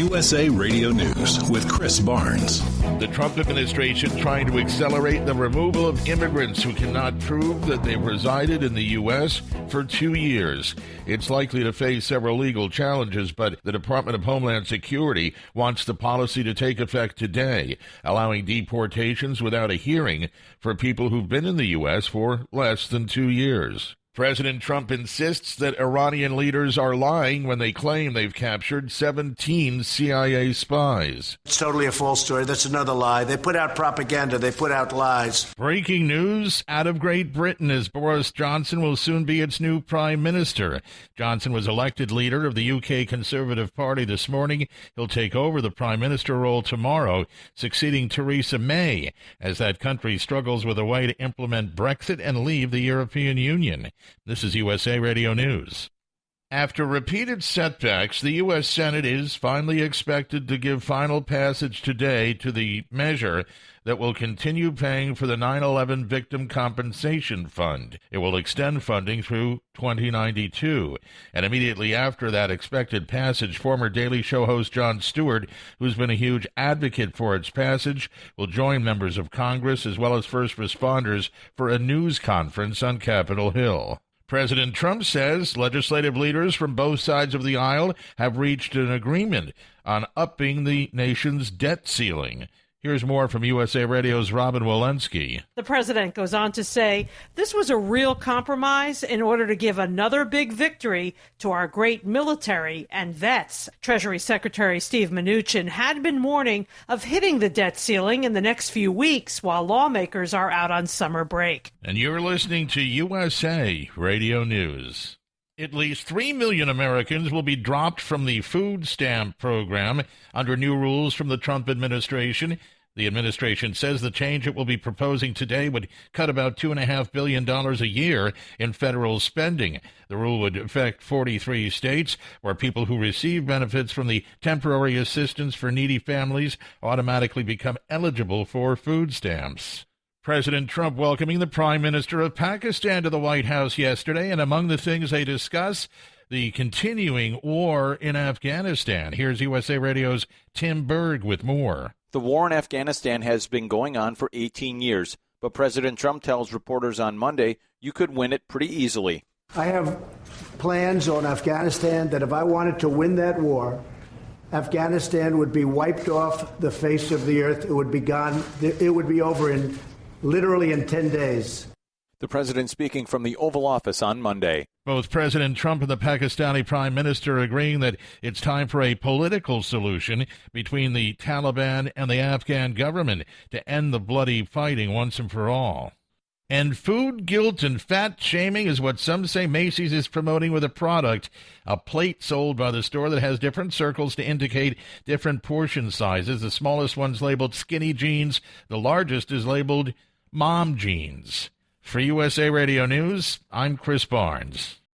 USA Radio News with Chris Barnes. The Trump administration trying to accelerate the removal of immigrants who cannot prove that they've resided in the U.S. for 2 years. It's likely to face several legal challenges, but the Department of Homeland Security wants the policy to take effect today, allowing deportations without a hearing for people who've been in the U.S. for less than 2 years. President Trump insists that Iranian leaders are lying when they claim they've captured 17 CIA spies. It's totally a false story. That's another lie. They put out propaganda. They put out lies. Breaking news out of Great Britain as Boris Johnson will soon be its new prime minister. Johnson was elected leader of the UK Conservative Party this morning. He'll take over the prime minister role tomorrow, succeeding Theresa May, as that country struggles with a way to implement Brexit and leave the European Union. This is USA Radio News. After repeated setbacks, the U.S. Senate is finally expected to give final passage today to the measure that will continue paying for the 9/11 Victim Compensation Fund. It will extend funding through 2092. And immediately after that expected passage, former Daily Show host Jon Stewart, who's been a huge advocate for its passage, will join members of Congress as well as first responders for a news conference on Capitol Hill. President Trump says legislative leaders from both sides of the aisle have reached an agreement on upping the nation's debt ceiling. Here's more from USA Radio's Robin Walensky. The president goes on to say this was a real compromise in order to give another big victory to our great military and vets. Treasury Secretary Steve Mnuchin had been warning of hitting the debt ceiling in the next few weeks while lawmakers are out on summer break. And you're listening to USA Radio News. At least 3 million Americans will be dropped from the food stamp program under new rules from the Trump administration. The administration says the change it will be proposing today would cut about $2.5 billion a year in federal spending. The rule would affect 43 states where people who receive benefits from the temporary assistance for needy families automatically become eligible for food stamps. President Trump welcoming the Prime Minister of Pakistan to the White House yesterday, and among the things they discuss, the continuing war in Afghanistan. Here's USA Radio's Tim Berg with more. The war in Afghanistan has been going on for 18 years, but President Trump tells reporters on Monday you could win it pretty easily. I have plans on Afghanistan that if I wanted to win that war, Afghanistan would be wiped off the face of the earth. It would be gone. It would be over literally in 10 days. The president speaking from the Oval Office on Monday. Both President Trump and the Pakistani Prime Minister agreeing that it's time for a political solution between the Taliban and the Afghan government to end the bloody fighting once and for all. And food guilt and fat shaming is what some say Macys is promoting with a product, a plate sold by the store that has different circles to indicate different portion sizes. The smallest one's labeled skinny jeans. The largest is labeled mom jeans. For USA Radio News, I'm Chris Barnes.